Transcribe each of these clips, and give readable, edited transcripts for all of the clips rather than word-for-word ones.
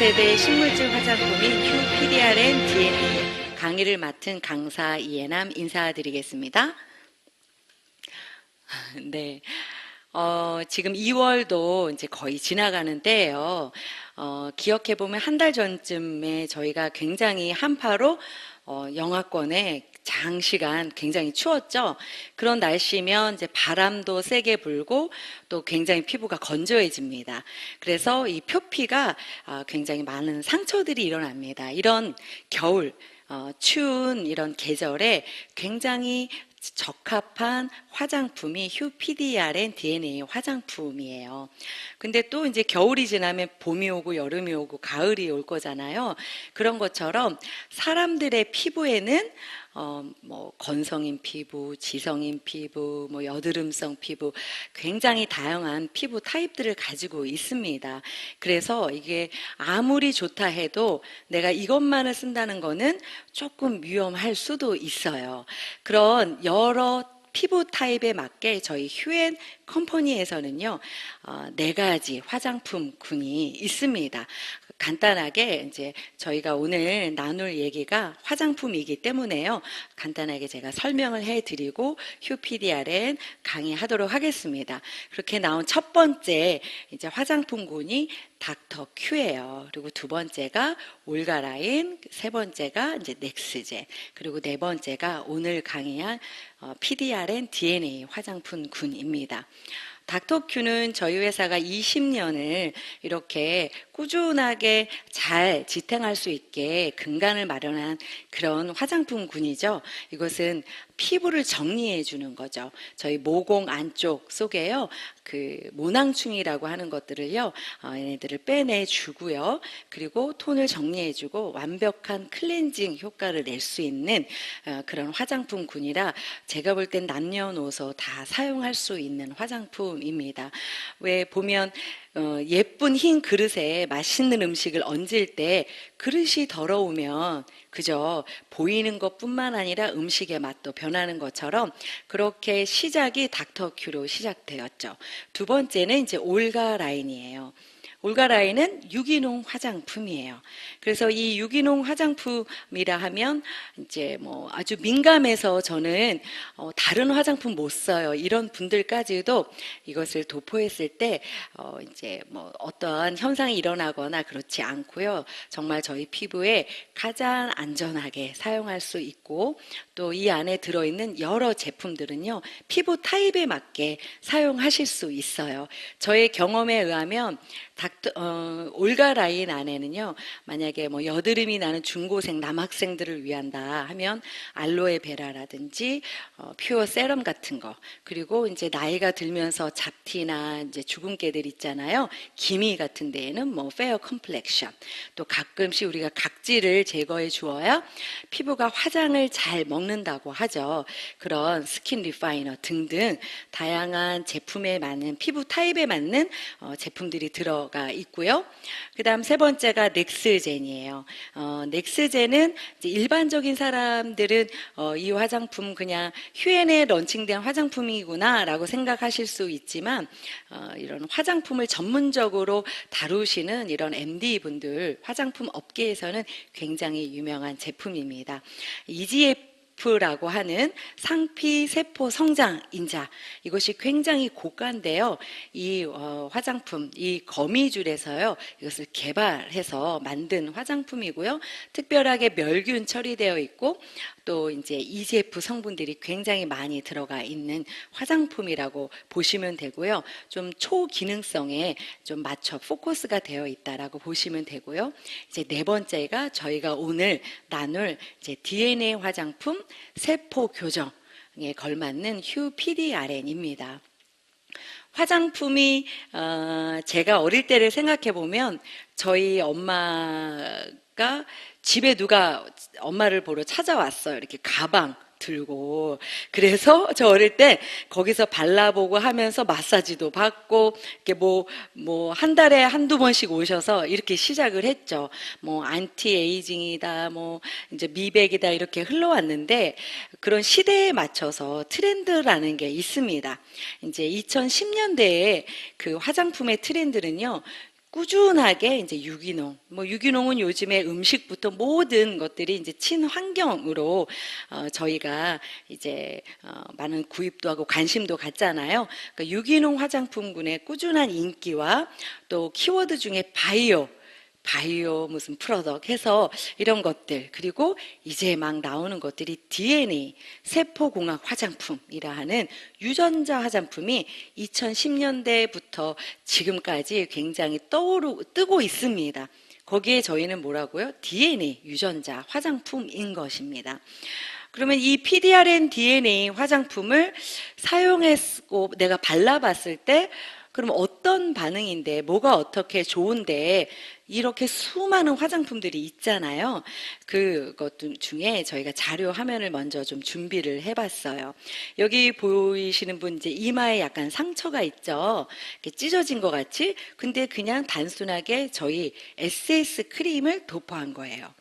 4세대 식물질 화장품인 휴 PDRN DNA 강의를 맡은 강사 이해남 인사드리겠습니다. 네. 지금 2월도 이제 거의 지나가는 때예요. 기억해보면 한 달 전쯤에 저희가 굉장히 한파로 영하권에 장시간 굉장히 추웠죠. 그런 날씨면 이제 바람도 세게 불고 또 굉장히 피부가 건조해집니다. 그래서 이 표피가 굉장히 많은 상처들이 일어납니다. 이런 겨울, 추운 이런 계절에 굉장히 적합한 화장품이 휴 PDRN DNA 화장품이에요. 근데 또 이제 겨울이 지나면 봄이 오고 여름이 오고 가을이 올 거잖아요. 그런 것처럼 사람들의 피부에는 뭐 건성인 피부, 지성인 피부, 뭐 여드름성 피부, 굉장히 다양한 피부 타입들을 가지고 있습니다. 그래서 이게 아무리 좋다 해도 내가 이것만을 쓴다는 거는 조금 위험할 수도 있어요. 그런 여러 피부 타입에 맞게 저희 휴엔 컴퍼니에서는요, 4가지 화장품군이 있습니다. 간단하게 이제 저희가 오늘 나눌 얘기가 화장품이기 때문에요. 간단하게 제가 설명을 해드리고 휴 PDRN 강의하도록 하겠습니다. 그렇게 나온 첫 번째 이제 화장품군이 닥터 큐예요. 그리고 두 번째가 올가라인, 세 번째가 이제 넥스젠, 그리고 네 번째가 오늘 강의한 PDRN DNA 화장품군입니다. 닥터큐는 저희 회사가 20년을 이렇게 꾸준하게 잘 지탱할 수 있게 근간을 마련한 그런 화장품군이죠. 이것은 피부를 정리해 주는 거죠. 저희 모공 안쪽 속에요, 그 모낭충이라고 하는 것들을요, 얘네들을 빼내 주고요. 그리고 톤을 정리해 주고 완벽한 클렌징 효과를 낼 수 있는 그런 화장품군이라 제가 볼 땐 남녀노소 다 사용할 수 있는 화장품입니다. 왜 보면 예쁜 흰 그릇에 맛있는 음식을 얹을 때 그릇이 더러우면 그저 보이는 것뿐만 아니라 음식의 맛도 변하는 것처럼 그렇게 시작이 닥터큐로 시작되었죠. 두 번째는 이제 올가라인이에요. 올가라인은 유기농 화장품이에요. 그래서 이 유기농 화장품이라 하면 이제 뭐 아주 민감해서 저는 다른 화장품 못 써요, 이런 분들까지도 이것을 도포했을 때 이제 뭐 어떠한 현상이 일어나거나 그렇지 않고요. 정말 저희 피부에 가장 안전하게 사용할 수 있고 또 이 안에 들어있는 여러 제품들은요, 피부 타입에 맞게 사용하실 수 있어요. 저의 경험에 의하면 올가라인 안에는요, 만약에 뭐 여드름이 나는 중고생 남학생들을 위한다 하면 알로에베라라든지 퓨어 세럼 같은 거, 그리고 이제 나이가 들면서 잡티나 이제 주근깨들 있잖아요. 기미 같은 데에는 뭐 페어 컴플렉션, 또 가끔씩 우리가 각질을 제거해 주어야 피부가 화장을 잘 먹는다고 하죠. 그런 스킨 리파이너 등등 다양한 제품에 맞는 피부 타입에 맞는 제품들이 들어가 있고요. 그 다음 세 번째가 넥스젠이에요. 넥스젠은 이제 일반적인 사람들은 이 화장품 그냥 휴엔에 런칭된 화장품이구나 라고 생각하실 수 있지만 이런 화장품을 전문적으로 다루시는 이런 MD분들, 화장품 업계에서는 굉장히 유명한 제품입니다. EGF라고 하는 상피 세포 성장 인자, 이것이 굉장히 고가인데요. 이 화장품, 이 거미줄에서요, 이것을 개발해서 만든 화장품이고요. 특별하게 멸균 처리되어 있고 또 이제 EGF 성분들이 굉장히 많이 들어가 있는 화장품이라고 보시면 되고요. 좀 초기능성에 좀 맞춰 포커스가 되어 있다라고 보시면 되고요. 이제 네 번째가 저희가 오늘 나눌 이제 DNA 화장품 세포 교정에 걸맞는 휴 PDRN입니다. 화장품이 제가 어릴 때를 생각해 보면 저희 엄마가 집에 누가 엄마를 보러 찾아왔어요. 이렇게 가방 들고. 그래서 저 어릴 때 거기서 발라보고 하면서 마사지도 받고 이렇게 뭐 한 달에 한두 번씩 오셔서 이렇게 시작을 했죠. 뭐 안티에이징이다, 뭐 이제 미백이다 이렇게 흘러왔는데 그런 시대에 맞춰서 트렌드라는 게 있습니다. 이제 2010년대에 그 화장품의 트렌드는요, 꾸준하게 이제 유기농, 뭐 유기농은 요즘에 음식부터 모든 것들이 이제 친환경으로 저희가 이제 많은 구입도 하고 관심도 갖잖아요. 그러니까 유기농 화장품군의 꾸준한 인기와 또 키워드 중에 바이오 무슨 프로덕트 해서 이런 것들, 그리고 이제 막 나오는 것들이 DNA 세포공학 화장품이라 하는 유전자 화장품이 2010년대부터 지금까지 굉장히 뜨고 있습니다. 거기에 저희는 뭐라고요? DNA 유전자 화장품인 것입니다. 그러면 이 PDRN DNA 화장품을 사용했고 내가 발라봤을 때 그럼 어떤 반응인데, 뭐가 어떻게 좋은데, 이렇게 수많은 화장품들이 있잖아요. 그것 중에 저희가 자료 화면을 먼저 좀 준비를 해봤어요. 여기 보이시는 분 이제 이마에 약간 상처가 있죠. 이렇게 찢어진 것 같이. 근데 그냥 단순하게 저희 SS 크림을 도포한 거예요.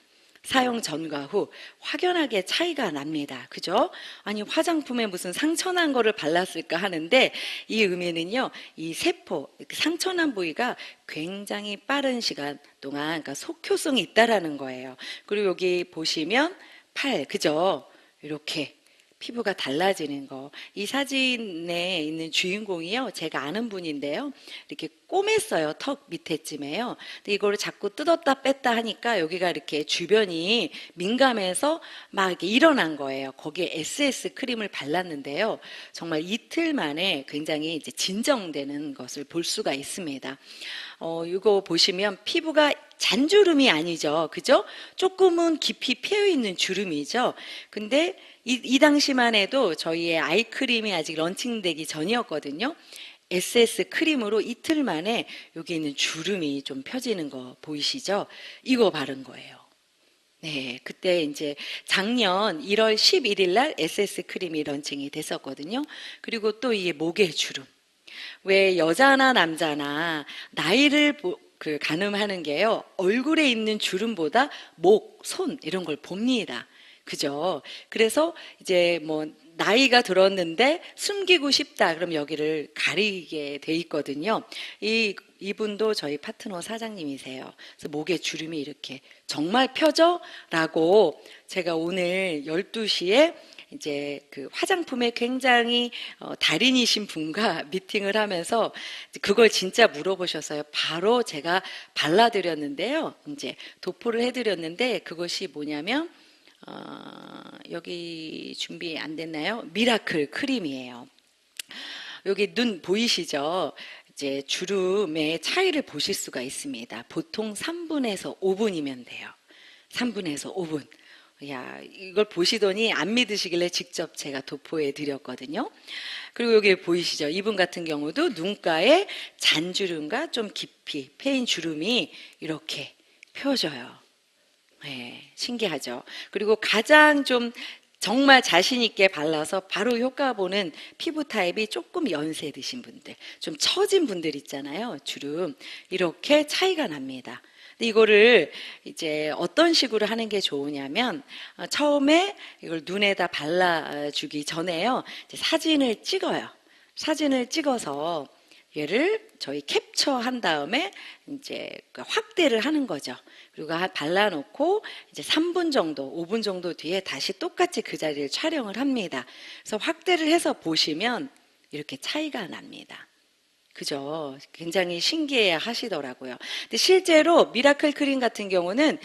사용 전과 후 확연하게 차이가 납니다. 그죠? 아니, 화장품에 무슨 상처난 거를 발랐을까 하는데, 이 의미는요, 이 세포, 상처난 부위가 굉장히 빠른 시간 동안, 그러니까 속효성이 있다라는 거예요. 그리고 여기 보시면 그죠? 이렇게 피부가 달라지는 거. 이 사진에 있는 주인공이요, 제가 아는 분인데요. 이렇게 꼬맸어요. 턱 밑에쯤에요. 근데 이거를 자꾸 뜯었다 뺐다 하니까 여기가 이렇게 주변이 민감해서 막 이렇게 일어난 거예요. 거기에 SS 크림을 발랐는데요. 정말 이틀 만에 굉장히 이제 진정되는 것을 볼 수가 있습니다. 이거 보시면 피부가 잔주름이 아니죠. 그죠? 조금은 깊이 패여 있는 주름이죠. 근데 이 당시만 해도 저희의 아이크림이 아직 런칭되기 전이었거든요. SS 크림으로 이틀 만에 여기 있는 주름이 좀 펴지는 거 보이시죠? 이거 바른 거예요. 네, 그때 이제 작년 1월 11일 날 SS 크림이 런칭이 됐었거든요. 그리고 또 이게 목의 주름. 왜 여자나 남자나 나이를 가늠하는 게요, 얼굴에 있는 주름보다 목, 손 이런 걸 봅니다. 그죠? 그래서 이제 뭐 나이가 들었는데 숨기고 싶다 그럼 여기를 가리게 돼 있거든요. 이분도 저희 파트너 사장님이세요. 그래서 목에 주름이 이렇게 정말 펴져? 라고 제가 오늘 12시에 이제 그 화장품에 굉장히 달인이신 분과 미팅을 하면서 그걸 진짜 물어보셔서요. 바로 제가 발라드렸는데요. 이제 도포를 해드렸는데 그것이 뭐냐면 여기 준비 안 됐나요? 미라클 크림이에요. 여기 눈 보이시죠? 이제 주름의 차이를 보실 수가 있습니다. 보통 3분에서 5분이면 돼요. 3분에서 5분. 야, 이걸 보시더니 안 믿으시길래 직접 제가 도포해 드렸거든요. 그리고 여기 보이시죠? 이분 같은 경우도 눈가에 잔주름과 좀 깊이 패인 주름이 이렇게 펴져요. 네, 신기하죠. 그리고 가장 좀 정말 자신 있게 발라서 바로 효과 보는 피부 타입이 조금 연세 드신 분들, 좀 처진 분들 있잖아요. 주름. 이렇게 차이가 납니다. 근데 이거를 이제 어떤 식으로 하는 게 좋으냐면, 처음에 이걸 눈에다 발라주기 전에요, 이제 사진을 찍어요. 사진을 찍어서 얘를 저희 캡처한 다음에 이제 확대를 하는 거죠. 그리고 발라놓고 이제 3분 정도, 5분 정도 뒤에 다시 똑같이 그 자리를 촬영을 합니다. 그래서 확대를 해서 보시면 이렇게 차이가 납니다. 그죠? 굉장히 신기해 하시더라고요. 근데 실제로 미라클 크림 같은 경우는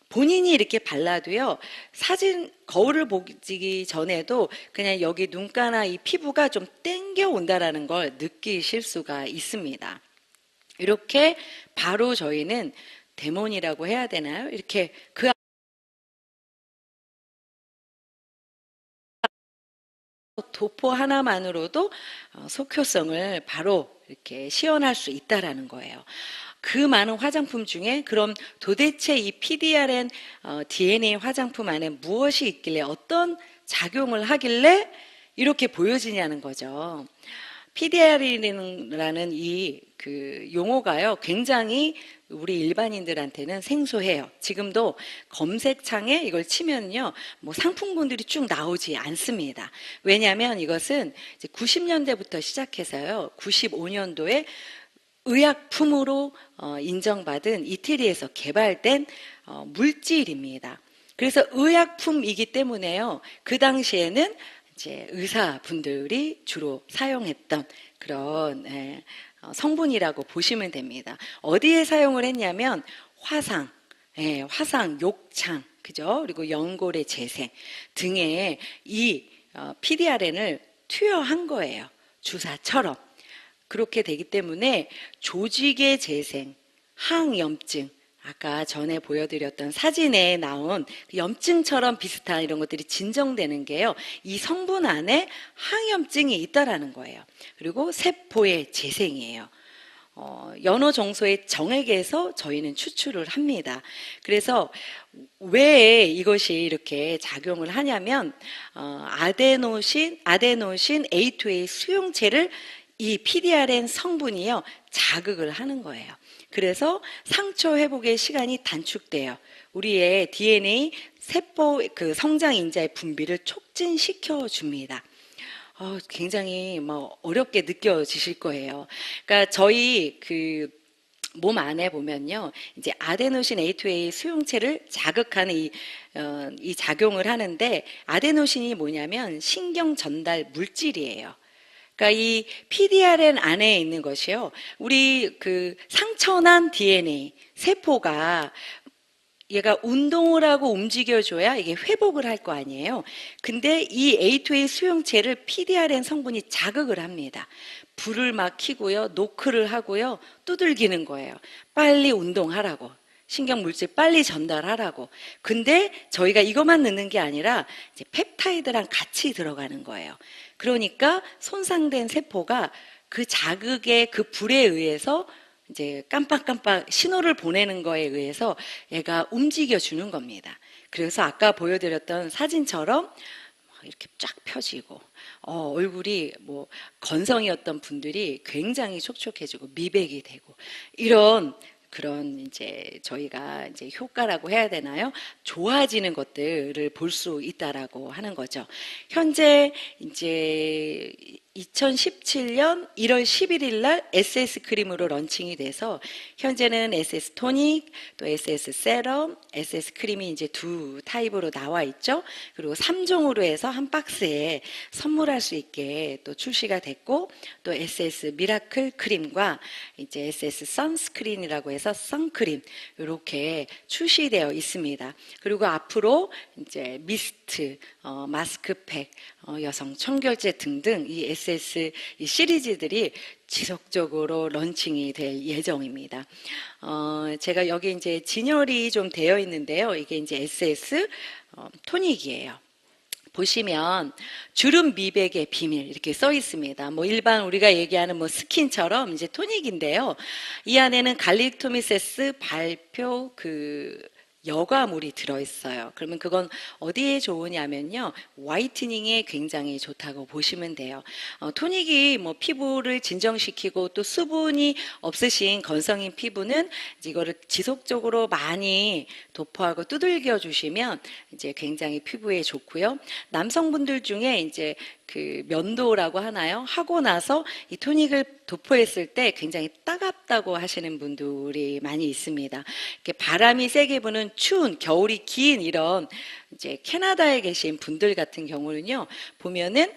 본인이 이렇게 발라도요, 사진 거울을 보기 전에도 그냥 여기 눈가나 이 피부가 좀 땡겨 온다라는 걸 느끼실 수가 있습니다. 이렇게 바로 저희는 데몬이라고 해야 되나요? 이렇게 그 도포 하나만으로도 속효성을 바로 이렇게 시연할 수 있다라는 거예요. 그 많은 화장품 중에 그럼 도대체 이 PDRN DNA 화장품 안에 무엇이 있길래 어떤 작용을 하길래 이렇게 보여지냐는 거죠. PDR이라는 이 그 용어가요, 굉장히 우리 일반인들한테는 생소해요. 지금도 검색창에 이걸 치면요, 뭐 상품군들이 쭉 나오지 않습니다. 왜냐하면 이것은 이제 90년대부터 시작해서요, 95년도에 의약품으로 인정받은 이태리에서 개발된 물질입니다. 그래서 의약품이기 때문에요. 그 당시에는 이제 의사분들이 주로 사용했던 그런 성분이라고 보시면 됩니다. 어디에 사용을 했냐면 화상, 화상, 욕창, 그죠? 그리고 연골의 재생 등에 이 PDRN을 투여한 거예요. 주사처럼. 그렇게 되기 때문에 조직의 재생, 항염증, 아까 전에 보여드렸던 사진에 나온 염증처럼 비슷한 이런 것들이 진정되는 게요. 이 성분 안에 항염증이 있다라는 거예요. 그리고 세포의 재생이에요. 연어종소의 정액에서 저희는 추출을 합니다. 그래서 왜 이것이 이렇게 작용을 하냐면 아데노신 A2A 수용체를 이 PDRN 성분이요 자극을 하는 거예요. 그래서 상처 회복의 시간이 단축돼요. 우리의 DNA 세포 그 성장 인자의 분비를 촉진시켜 줍니다. 굉장히 어렵게 느껴지실 거예요. 그러니까 저희 그 몸 안에 보면요, 이제 아데노신 A2A 수용체를 자극하는 이 작용을 하는데, 아데노신이 뭐냐면 신경 전달 물질이에요. 그러니까 이 PDRN 안에 있는 것이요, 우리 그 상처난 DNA 세포가 얘가 운동을 하고 움직여줘야 이게 회복을 할 거 아니에요. 근데 이 A2A 수용체를 PDRN 성분이 자극을 합니다. 불을 막 켜고요, 노크를 하고요, 두들기는 거예요. 빨리 운동하라고. 신경물질 빨리 전달하라고. 근데 저희가 이것만 넣는 게 아니라 이제 펩타이드랑 같이 들어가는 거예요. 그러니까 손상된 세포가 그 자극의 그 불에 의해서 이제 깜빡깜빡 신호를 보내는 거에 의해서 얘가 움직여 주는 겁니다. 그래서 아까 보여드렸던 사진처럼 이렇게 쫙 펴지고 얼굴이 건성이었던 분들이 굉장히 촉촉해지고 미백이 되고 이런 그런 이제 저희가 이제 효과라고 해야 되나요? 좋아지는 것들을 볼 수 있다라고 하는 거죠. 현재 이제 2017년 1월 11일 날 SS 크림으로 런칭이 돼서 현재는 SS 토닉, 또 SS 세럼, SS 크림이 이제 두 타입으로 나와 있죠. 그리고 3종으로 해서 한 박스에 선물할 수 있게 또 출시가 됐고, 또 SS 미라클 크림과 이제 SS 선스크린이라고 해서 선크림 이렇게 출시되어 있습니다. 그리고 앞으로 이제 미스트, 마스크팩, 여성 청결제 등등 이 SS 이 시리즈들이 지속적으로 런칭이 될 예정입니다. 제가 여기 이제 진열이 좀 되어 있는데요. 이게 이제 SS 토닉이에요. 보시면 주름 미백의 비밀 이렇게 써 있습니다. 일반 우리가 얘기하는 스킨처럼 이제 토닉인데요. 이 안에는 갈릭토미세스 발표 여과물이 들어있어요. 그러면 그건 어디에 좋으냐면요, 화이트닝에 굉장히 좋다고 보시면 돼요. 토닉이 피부를 진정시키고 또 수분이 없으신 건성인 피부는 이거를 지속적으로 많이 도포하고 두들겨 주시면 이제 굉장히 피부에 좋고요. 남성분들 중에 이제 그 면도라고 하나요? 하고 나서 이 토닉을 도포했을 때 굉장히 따갑다고 하시는 분들이 많이 있습니다. 이렇게 바람이 세게 부는 추운 겨울이 긴 이런 이제 캐나다에 계신 분들 같은 경우는요, 보면은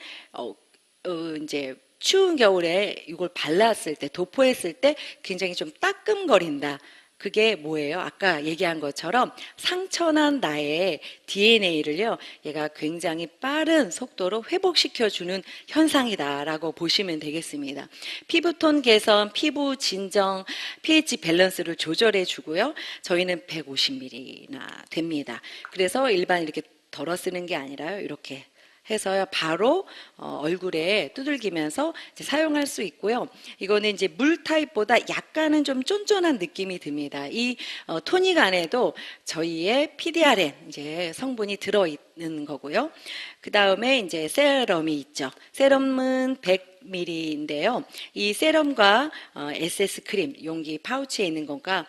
이제 추운 겨울에 이걸 발랐을 때, 도포했을 때 굉장히 좀 따끔거린다. 그게 뭐예요? 아까 얘기한 것처럼 상처난 나의 DNA를요, 얘가 굉장히 빠른 속도로 회복시켜주는 현상이다라고 보시면 되겠습니다. 피부톤 개선, 피부 진정, pH 밸런스를 조절해 주고요. 저희는 150ml나 됩니다. 그래서 일반 이렇게 덜어 쓰는 게 아니라요, 이렇게 해서요 바로 얼굴에 두들기면서 이제 사용할 수 있고요. 이거는 이제 물 타입보다 약간은 좀 쫀쫀한 느낌이 듭니다. 이 토닉 안에도 저희의 PDRN 이제 성분이 들어 있는 거고요. 그 다음에 이제 세럼이 있죠. 세럼은 100ml인데요. 이 세럼과 SS 크림 용기 파우치에 있는 것과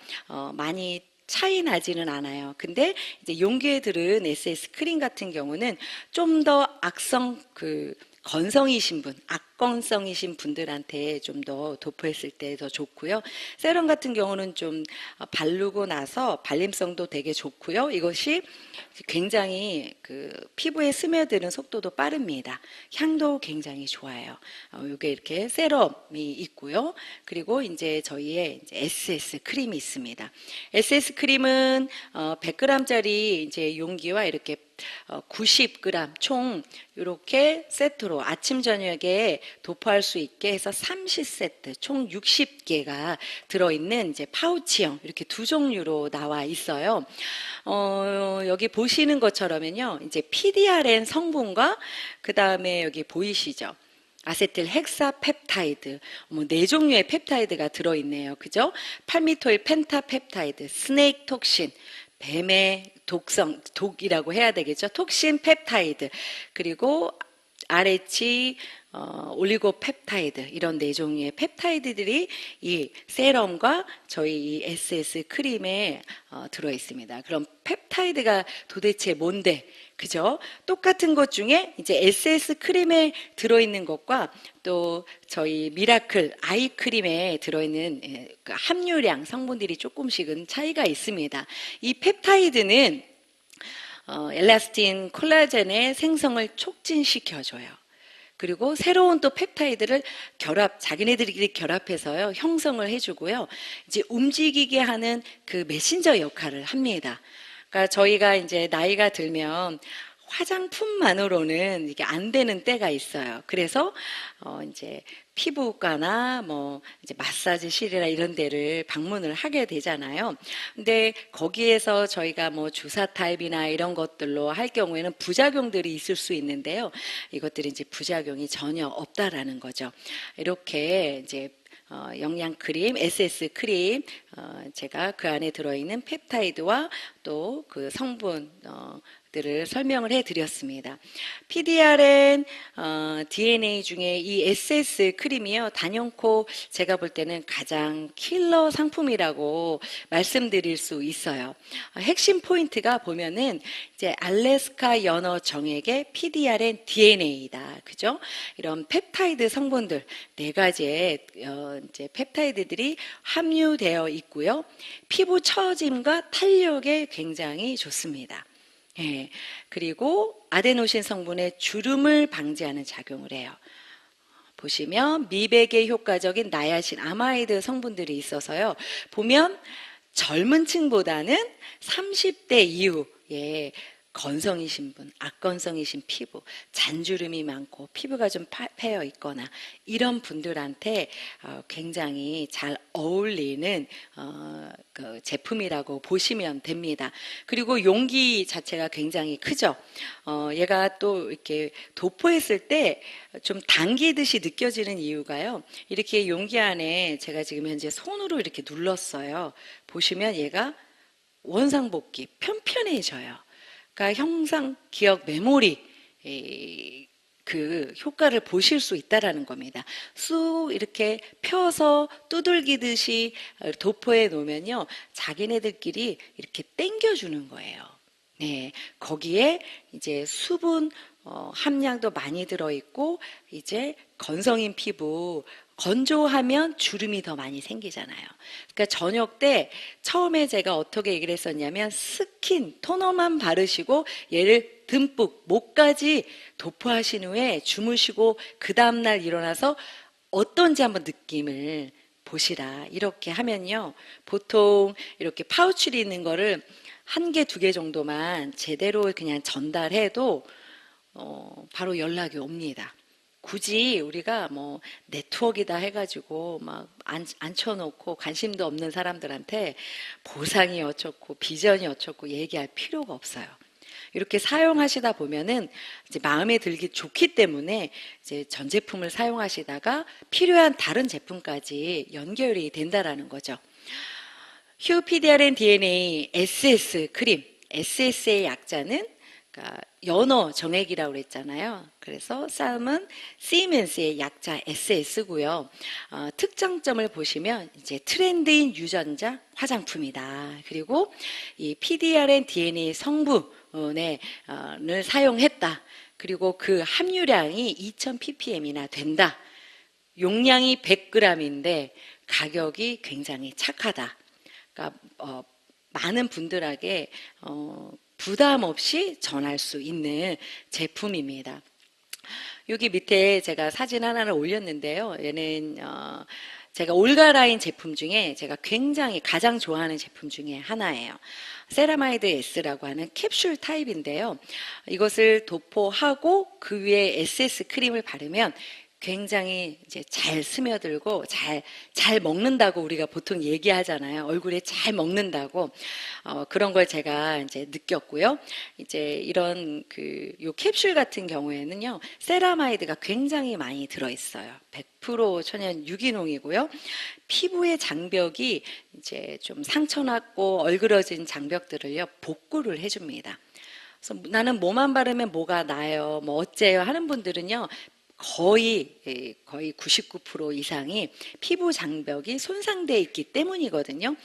많이 차이 나지는 않아요. 근데 이제 용기에 들은 SS 크림 같은 경우는 좀 더 악성 건성이신 분, 악건성이신 분들한테 좀 더 도포했을 때 더 좋고요. 세럼 같은 경우는 좀 바르고 나서 발림성도 되게 좋고요. 이것이 굉장히 그 피부에 스며드는 속도도 빠릅니다. 향도 굉장히 좋아요. 이게 이렇게 세럼이 있고요. 그리고 이제 저희의 이제 SS 크림이 있습니다. SS 크림은 100g짜리 이제 용기와 이렇게 90g 총 이렇게 세트로 아침 저녁에 도포할 수 있게 해서 30세트 총 60개가 들어있는 이제 파우치형 이렇게 두 종류로 나와 있어요. 여기 보시는 것처럼은요, 이제 PDRN 성분과 그 다음에 여기 보이시죠? 아세틸 헥사펩타이드, 네 종류의 펩타이드가 들어있네요. 그죠? 팔미토일 펜타펩타이드, 스네이크 톡신, 뱀의 독이라고 해야 되겠죠. 톡신 펩타이드, 그리고 RH 올리고펩타이드, 이런 네 종류의 펩타이드들이 이 세럼과 저희 이 SS 크림에 들어 있습니다. 그럼 펩타이드가 도대체 뭔데? 그죠? 똑같은 것 중에 이제 SS 크림에 들어있는 것과 또 저희 미라클 아이 크림에 들어있는 그 함유량 성분들이 조금씩은 차이가 있습니다. 이 펩타이드는 엘라스틴 콜라겐의 생성을 촉진시켜줘요. 그리고 새로운 또 펩타이드를 자기네들끼리 결합해서요, 형성을 해주고요. 이제 움직이게 하는 그 메신저 역할을 합니다. 그러니까 저희가 이제 나이가 들면 화장품만으로는 이게 안 되는 때가 있어요. 그래서 이제 피부과나 뭐 이제 마사지실이나 이런 데를 방문을 하게 되잖아요. 근데 거기에서 저희가 뭐 주사 타입이나 이런 것들로 할 경우에는 부작용들이 있을 수 있는데요. 이것들이 이제 부작용이 전혀 없다라는 거죠. 이렇게 이제 영양 크림, SS 크림, 제가 그 안에 들어있는 펩타이드와 또 그 성분 들을 설명을 해드렸습니다. PDRN DNA 중에 이 SS 크림이요, 단연코 제가 볼 때는 가장 킬러 상품이라고 말씀드릴 수 있어요. 핵심 포인트가 보면은 이제 알래스카 연어 정액의 PDRN DNA이다, 그죠? 이런 펩타이드 성분들 네 가지의 이제 펩타이드들이 함유되어 있고요. 피부 처짐과 탄력에 굉장히 좋습니다. 예, 그리고 아데노신 성분의 주름을 방지하는 작용을 해요. 보시면 미백에 효과적인 나야신, 아마이드 성분들이 있어서요. 보면 젊은 층보다는 30대 이후에 건성이신 분, 악건성이신 피부, 잔주름이 많고 피부가 좀 패여 있거나 이런 분들한테 굉장히 잘 어울리는 그 제품이라고 보시면 됩니다. 그리고 용기 자체가 굉장히 크죠. 얘가 또 이렇게 도포했을 때 좀 당기듯이 느껴지는 이유가요. 이렇게 용기 안에 제가 지금 현재 손으로 이렇게 눌렀어요. 보시면 얘가 원상복귀 편편해져요. 그러니까 형상, 기억, 메모리 그 효과를 보실 수 있다라는 겁니다. 쑥 이렇게 펴서 두들기듯이 도포해 놓으면요, 자기네들끼리 이렇게 당겨주는 거예요. 네, 거기에 이제 수분 함량도 많이 들어있고, 이제 건성인 피부, 건조하면 주름이 더 많이 생기잖아요. 그러니까 저녁 때 처음에 제가 어떻게 얘기를 했었냐면, 스킨, 토너만 바르시고 얘를 듬뿍 목까지 도포하신 후에 주무시고 그 다음날 일어나서 어떤지 한번 느낌을 보시라. 이렇게 하면요, 보통 이렇게 파우치리 있는 거를 한 개, 두 개 정도만 제대로 그냥 전달해도 바로 연락이 옵니다. 굳이 우리가 뭐 네트워크이다 해가지고 막 앉혀놓고 관심도 없는 사람들한테 보상이 어쩌고 비전이 어쩌고 얘기할 필요가 없어요. 이렇게 사용하시다 보면은 이제 마음에 들기 좋기 때문에 이제 전 제품을 사용하시다가 필요한 다른 제품까지 연결이 된다라는 거죠. 휴PDRN DNA SS 크림, SS의 약자는 그러니까 연어 정액이라고 그랬잖아요. 그래서 쌈은 시멘스의 약자 SS고요. 특장점을 보시면 이제 트렌드인 유전자 화장품이다. 그리고 이 PDRN DNA 성분을 사용했다. 그리고 그 함유량이 2000ppm이나 된다. 용량이 100g인데 가격이 굉장히 착하다. 그러니까 많은 분들에게 부담 없이 전할 수 있는 제품입니다. 여기 밑에 제가 사진 하나를 올렸는데요. 얘는 제가 올가라인 제품 중에 제가 굉장히 가장 좋아하는 제품 중에 하나예요. 세라마이드 S라고 하는 캡슐 타입인데요. 이것을 도포하고 그 위에 SS 크림을 바르면 굉장히 이제 잘 스며들고 잘 먹는다고 우리가 보통 얘기하잖아요. 얼굴에 잘 먹는다고. 그런 걸 제가 이제 느꼈고요. 이제 이런 요 캡슐 같은 경우에는요, 세라마이드가 굉장히 많이 들어있어요. 100% 천연 유기농이고요. 피부의 장벽이 이제 좀 상처났고 얼그러진 장벽들을요, 복구를 해줍니다. 그래서 나는 뭐만 바르면 뭐가 나요, 뭐 어째요 하는 분들은요, 거의 99% 이상이 피부 장벽이 손상되어 있기 때문이거든요.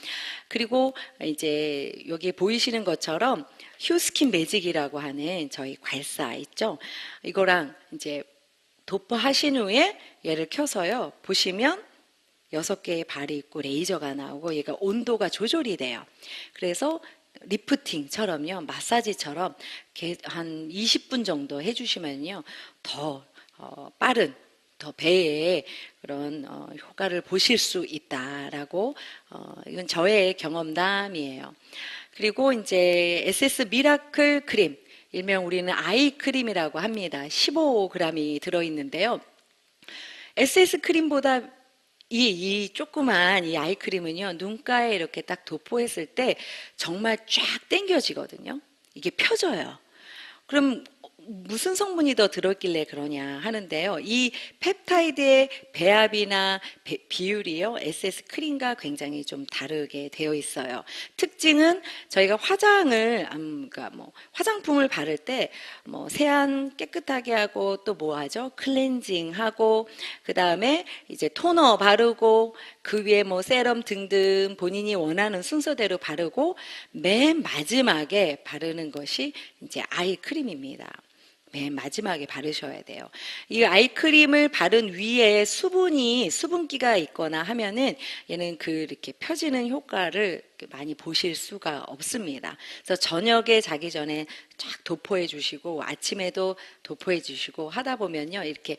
그리고 이제 여기 보이시는 것처럼 휴스킨 매직이라고 하는 저희 괄사 있죠. 이거랑 이제 도포하신 후에 얘를 켜서요. 보시면 6개의 발이 있고 레이저가 나오고 얘가 온도가 조절이 돼요. 그래서 리프팅처럼요, 마사지처럼 한 20분 정도 해주시면요, 더 빠른, 더 배의 그런 효과를 보실 수 있다라고, 이건 저의 경험담이에요. 그리고 이제 SS 미라클 크림, 일명 우리는 아이 크림이라고 합니다. 15g이 들어있는데요. SS 크림보다 이 조그만 이 아이 크림은요, 눈가에 이렇게 딱 도포했을 때 정말 쫙 당겨지거든요. 이게 펴져요. 그럼 무슨 성분이 더 들어있길래 그러냐 하는데요. 이 펩타이드의 배합이나 비율이요, SS 크림과 굉장히 좀 다르게 되어 있어요. 특징은 저희가 그러니까 뭐 화장품을 바를 때 뭐 세안 깨끗하게 하고 또 뭐 하죠? 클렌징 하고, 그 다음에 이제 토너 바르고, 그 위에 뭐 세럼 등등 본인이 원하는 순서대로 바르고, 맨 마지막에 바르는 것이 이제 아이 크림입니다. 맨 마지막에 바르셔야 돼요. 이 아이크림을 바른 위에 수분기가 있거나 하면은 얘는 이렇게 펴지는 효과를 많이 보실 수가 없습니다. 그래서 저녁에 자기 전에 쫙 도포해 주시고, 아침에도 도포해 주시고 하다 보면요, 이렇게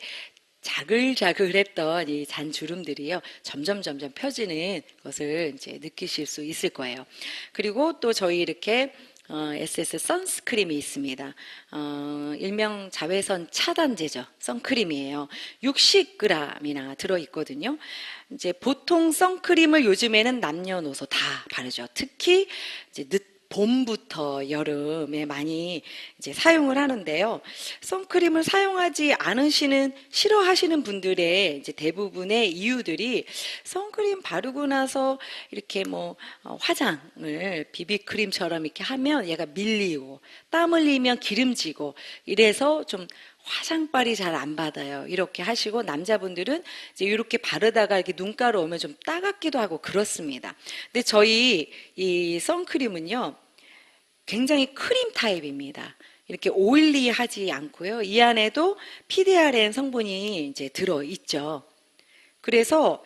자글자글했던 이 잔주름들이요, 점점 펴지는 것을 이제 느끼실 수 있을 거예요. 그리고 또 저희 이렇게 SS 선스크림이 있습니다. 일명 자외선 차단제죠. 선크림이에요. 60g이나 들어있거든요. 이제 보통 선크림을 요즘에는 남녀노소 다 바르죠. 특히 이제 봄부터 여름에 많이 이제 사용을 하는데요. 선크림을 사용하지 싫어하시는 분들의 이제 대부분의 이유들이, 선크림 바르고 나서 이렇게 뭐 화장을 비비크림처럼 이렇게 하면 얘가 밀리고, 땀 흘리면 기름지고, 이래서 좀 화장빨이 잘 안 받아요. 이렇게 하시고, 남자분들은 이제 이렇게 바르다가 이렇게 눈가로 오면 좀 따갑기도 하고 그렇습니다. 근데 저희 이 선크림은요, 굉장히 크림 타입입니다. 이렇게 오일리하지 않고요. 이 안에도 PDRN 성분이 이제 들어있죠. 그래서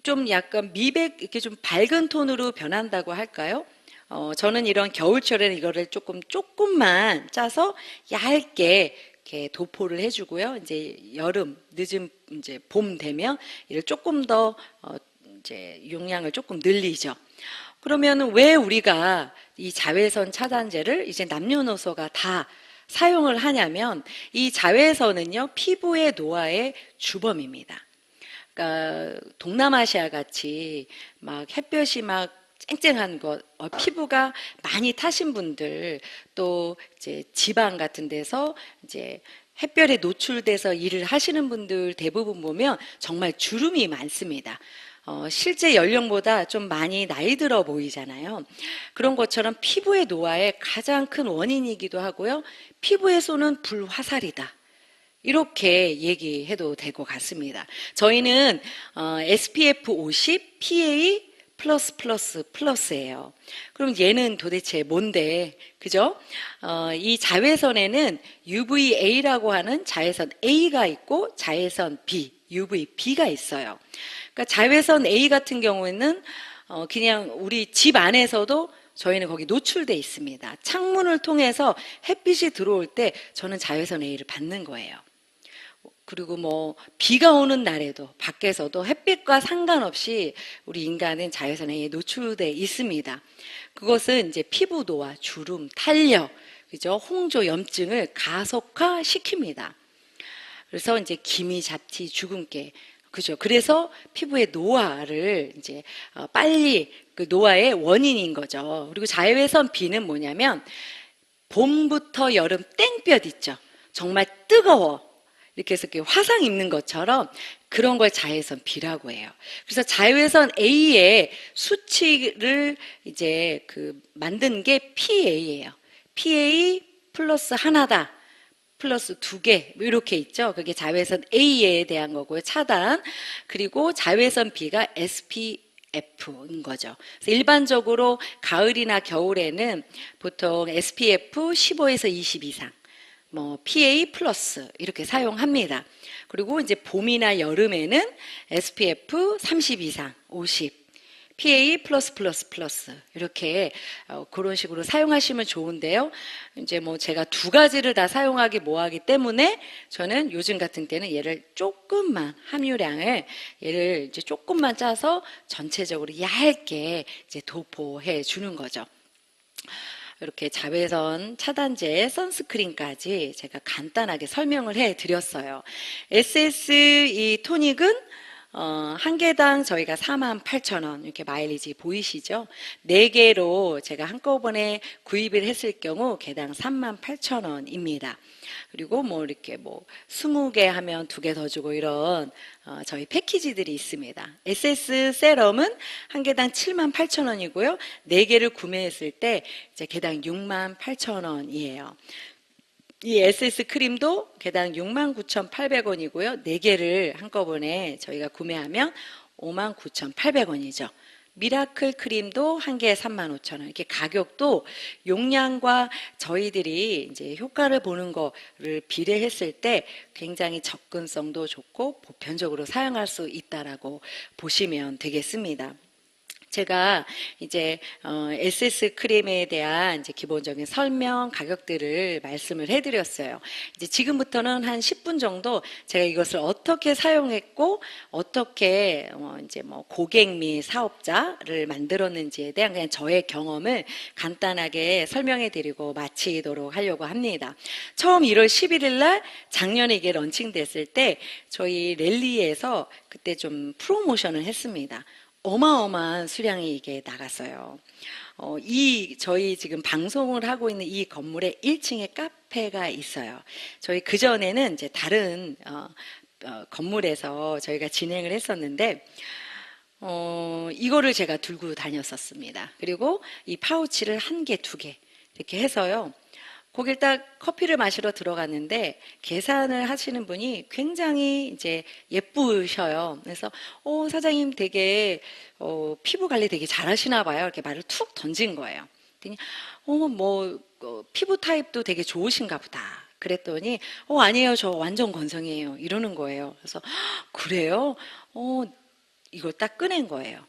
좀 약간 이렇게 좀 밝은 톤으로 변한다고 할까요? 저는 이런 겨울철에는 이거를 조금만 짜서 얇게 이렇게 도포를 해주고요. 이제 늦은 이제 봄 되면 이를 조금 더 이제 용량을 조금 늘리죠. 그러면 왜 우리가 이 자외선 차단제를 이제 남녀노소가 다 사용을 하냐면, 이 자외선은요, 피부의 노화의 주범입니다. 그러니까 동남아시아 같이 막 햇볕이 막 쨍쨍한 곳, 피부가 많이 타신 분들, 또 이제 지방 같은 데서 이제 햇볕에 노출돼서 일을 하시는 분들 대부분 보면 정말 주름이 많습니다. 실제 연령보다 좀 많이 나이 들어 보이잖아요. 그런 것처럼 피부의 노화의 가장 큰 원인이기도 하고요. 피부의 쏘는 불화살이다, 이렇게 얘기해도 될 것 같습니다. 저희는 SPF 50, PA++++예요. 그럼 얘는 도대체 뭔데, 그죠? 이 자외선에는 UVA라고 하는 자외선 A가 있고 자외선 B, UVB가 있어요. 그러니까 자외선 A 같은 경우에는 그냥 우리 집 안에서도 저희는 거기 노출돼 있습니다. 창문을 통해서 햇빛이 들어올 때 저는 자외선 A를 받는 거예요. 그리고 뭐 비가 오는 날에도 밖에서도 햇빛과 상관없이 우리 인간은 자외선 A에 노출돼 있습니다. 그것은 이제 피부 노화, 주름, 탄력, 그죠? 홍조, 염증을 가속화시킵니다. 그래서 이제 기미, 잡티, 주근깨, 그죠? 그래서 피부의 노화를 이제 빨리 그 노화의 원인인 거죠. 그리고 자외선 B는 뭐냐면 봄부터 여름 땡볕 있죠. 정말 뜨거워. 이렇게 해서 화상 입는 것처럼 그런 걸 자외선 B라고 해요. 그래서 자외선 A의 수치를 이제 만든 게 PA예요. PA 플러스 하나다. 플러스 2개, 이렇게 있죠. 그게 자외선 A에 대한 거고요. 차단. 그리고 자외선 B가 SPF인 거죠. 그래서 일반적으로 가을이나 겨울에는 보통 SPF 15에서 20 이상. 뭐 PA 플러스 이렇게 사용합니다. 그리고 이제 봄이나 여름에는 SPF 30 이상, 50, PA 플러스 플러스 플러스 이렇게 그런 식으로 사용하시면 좋은데요. 이제 뭐 제가 두 가지를 다 사용하기 뭐하기 때문에 저는 요즘 같은 때는 얘를 조금만 함유량을 얘를 이제 조금만 짜서 전체적으로 얇게 이제 도포해 주는 거죠. 이렇게 자외선 차단제, 선스크린까지 제가 간단하게 설명을 해 드렸어요. SS 이 토닉은 한 개당 저희가 48,000원 이렇게 마일리지 보이시죠? 4개로 제가 한꺼번에 구입을 했을 경우 개당 38,000원입니다. 그리고 뭐 이렇게 뭐 20개 하면 2개 더 주고 이런 저희 패키지들이 있습니다. SS 세럼은 한 개당 78,000원이고요. 4개를 구매했을 때 이제 개당 68,000원이에요. 이 SS 크림도 개당 69,800원이고요. 4개를 한꺼번에 저희가 구매하면 59,800원이죠. 미라클 크림도 한 개에 35,000원. 이렇게 가격도 용량과 저희들이 이제 효과를 보는 거를 비례했을 때 굉장히 접근성도 좋고 보편적으로 사용할 수 있다라고 보시면 되겠습니다. 제가 이제 SS 크림에 대한 이제 기본적인 설명, 가격들을 말씀을 해드렸어요. 이제 지금부터는 한 10분 정도 제가 이것을 어떻게 사용했고 어떻게 이제 뭐 고객 및 사업자를 만들었는지에 대한 그냥 저의 경험을 간단하게 설명해드리고 마치도록 하려고 합니다. 처음 1월 11일 날 작년에 이게 런칭됐을 때 저희 랠리에서 그때 좀 프로모션을 했습니다. 어마어마한 수량이 이게 나갔어요. 저희 지금 방송을 하고 있는 이 건물에 1층에 카페가 있어요. 저희 그전에는 이제 다른 건물에서 저희가 진행을 했었는데, 이거를 제가 들고 다녔었습니다. 그리고 이 파우치를 1개, 2개 이렇게 해서요. 거길 딱 커피를 마시러 들어갔는데 계산을 하시는 분이 굉장히 이제 예쁘셔요. 그래서 사장님 되게 피부 관리 되게 잘하시나 봐요. 이렇게 말을 툭 던진 거예요. 그랬더니 피부 타입도 되게 좋으신가 보다. 그랬더니 아니에요. 저 완전 건성이에요. 이러는 거예요. 그래서 그래요? 이걸 딱 꺼낸 거예요.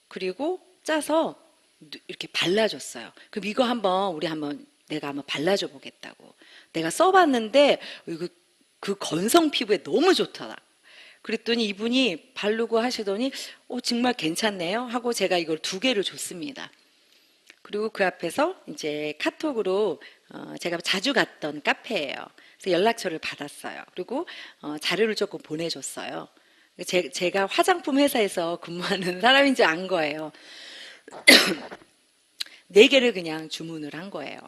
그리고 짜서 이렇게 발라줬어요. 그럼 이거 내가 한번 발라줘 보겠다고. 내가 써봤는데 그 건성 피부에 너무 좋더라. 그랬더니 이분이 바르고 하시더니 정말 괜찮네요 하고 제가 이걸 2개를 줬습니다. 그리고 그 앞에서 이제 카톡으로 제가 자주 갔던 카페예요. 그래서 연락처를 받았어요. 그리고 자료를 조금 보내줬어요. 제가 화장품 회사에서 근무하는 사람인지 안 거예요. 4개를 그냥 주문을 한 거예요.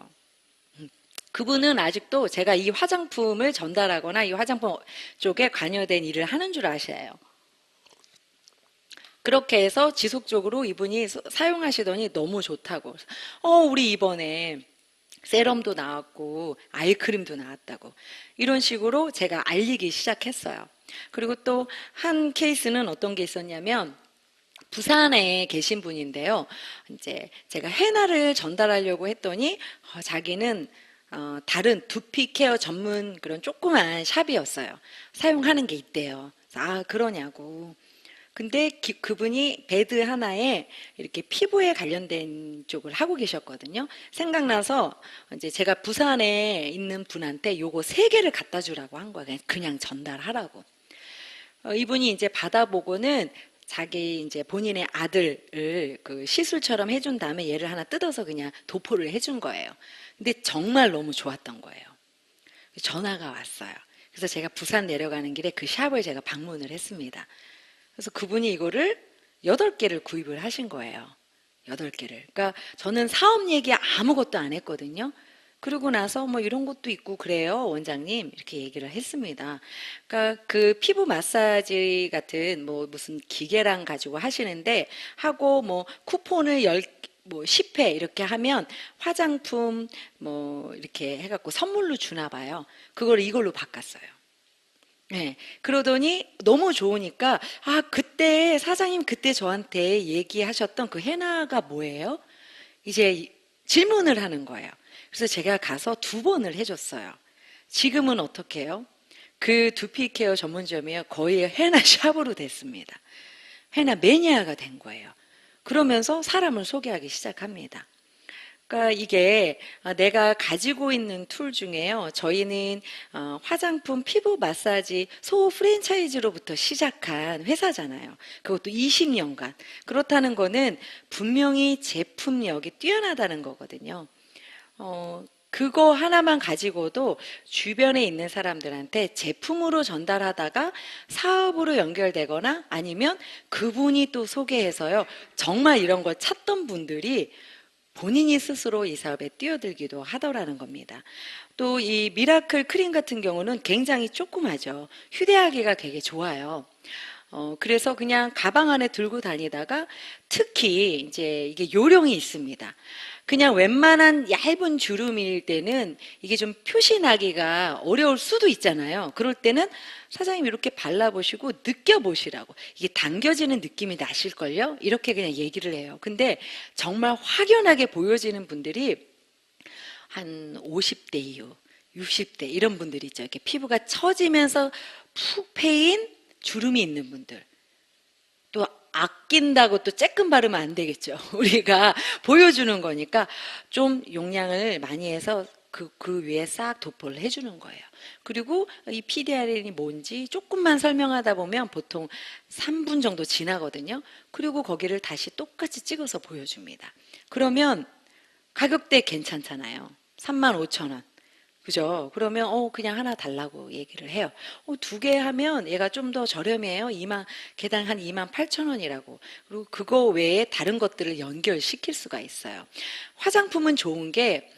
그분은 아직도 제가 이 화장품을 전달하거나 이 화장품 쪽에 관여된 일을 하는 줄 아셔요. 그렇게 해서 지속적으로 이분이 사용하시더니 너무 좋다고. 우리 이번에 세럼도 나왔고 아이크림도 나왔다고. 이런 식으로 제가 알리기 시작했어요. 그리고 또 한 케이스는 어떤 게 있었냐면 부산에 계신 분인데요. 이제 제가 헤나를 전달하려고 했더니 자기는 다른 두피 케어 전문 그런 조그만 샵이었어요. 사용하는 게 있대요. 아, 그러냐고. 근데 그분이 베드 하나에 이렇게 피부에 관련된 쪽을 하고 계셨거든요. 생각나서 이제 제가 부산에 있는 분한테 요거 세 개를 갖다 주라고 한 거예요. 그냥 전달하라고. 이분이 이제 받아보고는 자기 이제 본인의 아들을 그 시술처럼 해준 다음에 얘를 하나 뜯어서 그냥 도포를 해준 거예요. 근데 정말 너무 좋았던 거예요. 전화가 왔어요. 그래서 제가 부산 내려가는 길에 그 샵을 제가 방문을 했습니다. 그래서 그분이 이거를 8개를 구입을 하신 거예요. 8개를. 그러니까 저는 사업 얘기 아무것도 안 했거든요. 그러고 나서 뭐 이런 것도 있고 그래요, 원장님. 이렇게 얘기를 했습니다. 그러니까 그 피부 마사지 같은 뭐 무슨 기계랑 가지고 하시는데 하고 뭐 쿠폰을 뭐 10회 이렇게 하면 화장품 뭐 이렇게 해갖고 선물로 주나 봐요. 그걸 이걸로 바꿨어요. 네. 그러더니 너무 좋으니까, 아, 그때, 사장님 그때 저한테 얘기하셨던 그 헤나가 뭐예요? 이제 질문을 하는 거예요. 그래서 제가 가서 2번을 해줬어요. 지금은 어떻게 해요? 그 두피 케어 전문점이요. 거의 헤나 샵으로 됐습니다. 헤나 매니아가 된 거예요. 그러면서 사람을 소개하기 시작합니다. 그러니까 이게 내가 가지고 있는 툴 중에요. 저희는 화장품, 피부 마사지, 소 프랜차이즈로부터 시작한 회사잖아요. 그것도 20년간. 그렇다는 거는 분명히 제품력이 뛰어나다는 거거든요. 그거 하나만 가지고도 주변에 있는 사람들한테 제품으로 전달하다가 사업으로 연결되거나 아니면 그분이 또 소개해서요. 정말 이런 걸 찾던 분들이 본인이 스스로 이 사업에 뛰어들기도 하더라는 겁니다. 또 이 미라클 크림 같은 경우는 굉장히 조그마죠. 휴대하기가 되게 좋아요. 그래서 그냥 가방 안에 들고 다니다가 특히 이제 이게 요령이 있습니다. 그냥 웬만한 얇은 주름일 때는 이게 좀 표시나기가 어려울 수도 있잖아요. 그럴 때는 사장님 이렇게 발라보시고 느껴보시라고. 이게 당겨지는 느낌이 나실걸요? 이렇게 그냥 얘기를 해요. 근데 정말 확연하게 보여지는 분들이 한 50대 이후, 60대 이런 분들 있죠. 이렇게 피부가 처지면서 푹 패인 주름이 있는 분들. 또 아낀다고 또 쬐끔 바르면 안 되겠죠. 우리가 보여주는 거니까 좀 용량을 많이 해서 그 위에 싹 도포를 해주는 거예요. 그리고 이 PDRN이 뭔지 조금만 설명하다 보면 보통 3분 정도 지나거든요. 그리고 거기를 다시 똑같이 찍어서 보여줍니다. 그러면 가격대 괜찮잖아요. 35,000원. 그죠? 그러면 그냥 하나 달라고 얘기를 해요. 2개 하면 얘가 좀 더 저렴해요. 개당 한 28,000원이라고. 그리고 그거 외에 다른 것들을 연결시킬 수가 있어요. 화장품은 좋은 게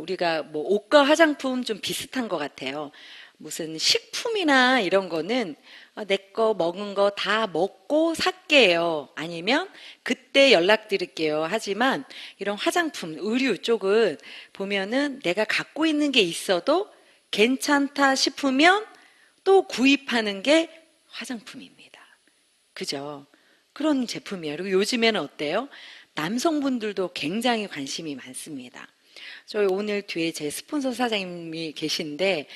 우리가 뭐 옷과 화장품 좀 비슷한 것 같아요. 무슨 식품이나 이런 거는 내 거 먹은 거 다 먹고 살게요. 아니면 그때 연락드릴게요. 하지만 이런 화장품, 의류 쪽은 보면은 내가 갖고 있는 게 있어도 괜찮다 싶으면 또 구입하는 게 화장품입니다. 그죠? 그런 제품이에요. 그리고 요즘에는 어때요? 남성분들도 굉장히 관심이 많습니다. 저희 오늘 뒤에 제 스폰서 사장님이 계신데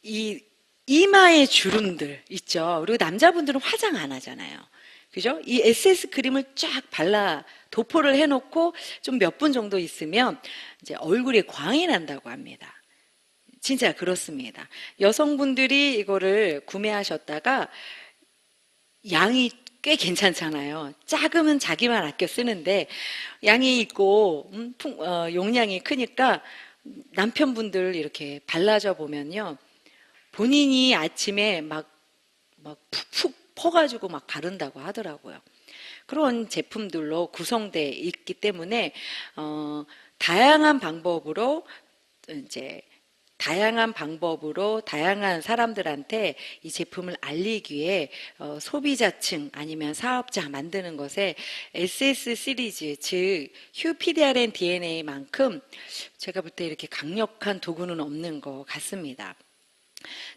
이 이마의 주름들 있죠. 그리고 남자분들은 화장 안 하잖아요. 그죠? 이 SS 크림을 쫙 발라 도포를 해놓고 좀 몇 분 정도 있으면 이제 얼굴에 광이 난다고 합니다. 진짜 그렇습니다. 여성분들이 이거를 구매하셨다가 양이 꽤 괜찮잖아요. 작으면 자기만 아껴 쓰는데 양이 있고 용량이 크니까 남편분들 이렇게 발라줘 보면요. 본인이 아침에 막 푹푹 퍼가지고 막 바른다고 하더라고요. 그런 제품들로 구성되어 있기 때문에 다양한 방법으로 이제 다양한 사람들한테 이 제품을 알리기 위해 소비자층 아니면 사업자 만드는 것에 SS 시리즈 즉 휴PDRN DNA만큼 제가 볼 때 이렇게 강력한 도구는 없는 것 같습니다.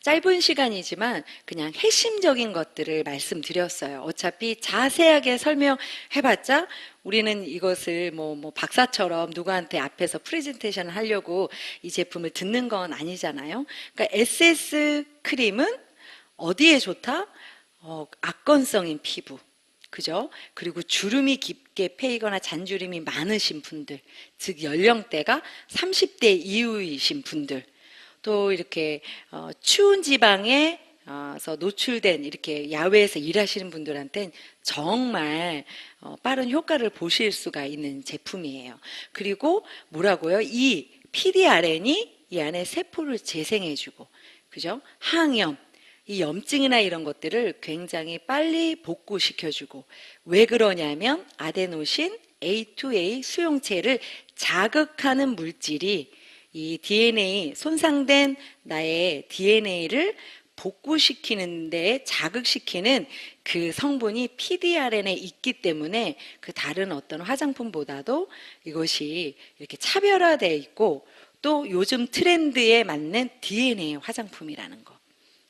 짧은 시간이지만 그냥 핵심적인 것들을 말씀드렸어요. 어차피 자세하게 설명해봤자 우리는 이것을 뭐 박사처럼 누구한테 앞에서 프레젠테이션 하려고 이 제품을 듣는 건 아니잖아요. 그러니까 SS 크림은 어디에 좋다? 악건성인 피부. 그죠? 그리고 주름이 깊게 패이거나 잔주름이 많으신 분들, 즉 연령대가 30대 이후이신 분들, 또 이렇게 추운 지방에서 노출된 이렇게 야외에서 일하시는 분들한테는 정말 빠른 효과를 보실 수가 있는 제품이에요. 그리고 뭐라고요? 이 PDRN이 이 안에 세포를 재생해주고, 그죠? 항염, 이 염증이나 이런 것들을 굉장히 빨리 복구시켜주고, 왜 그러냐면 아데노신 A2A 수용체를 자극하는 물질이 이 DNA, 손상된 나의 DNA를 복구시키는 데 자극시키는 그 성분이 PDRN에 있기 때문에 그 다른 어떤 화장품보다도 이것이 이렇게 차별화되어 있고, 또 요즘 트렌드에 맞는 DNA 화장품이라는 거.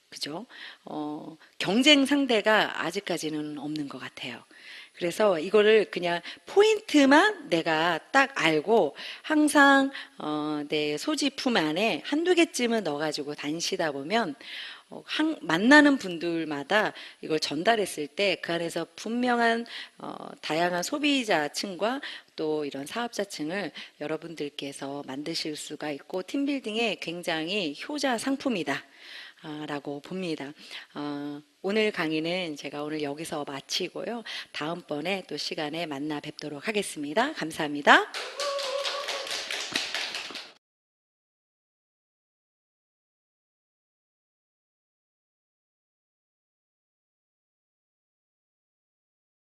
그죠? 경쟁 상대가 아직까지는 없는 것 같아요. 그래서 이거를 그냥 포인트만 내가 딱 알고 항상 내 소지품 안에 한두 개쯤은 넣어가지고 다니시다 보면 만나는 분들마다 이걸 전달했을 때 그 안에서 분명한 다양한 소비자층과 또 이런 사업자층을 여러분들께서 만드실 수가 있고 팀빌딩에 굉장히 효자 상품이다 라고 봅니다. 오늘 강의는 제가 오늘 여기서 마치고요. 다음번에 또 시간에 만나 뵙도록 하겠습니다. 감사합니다.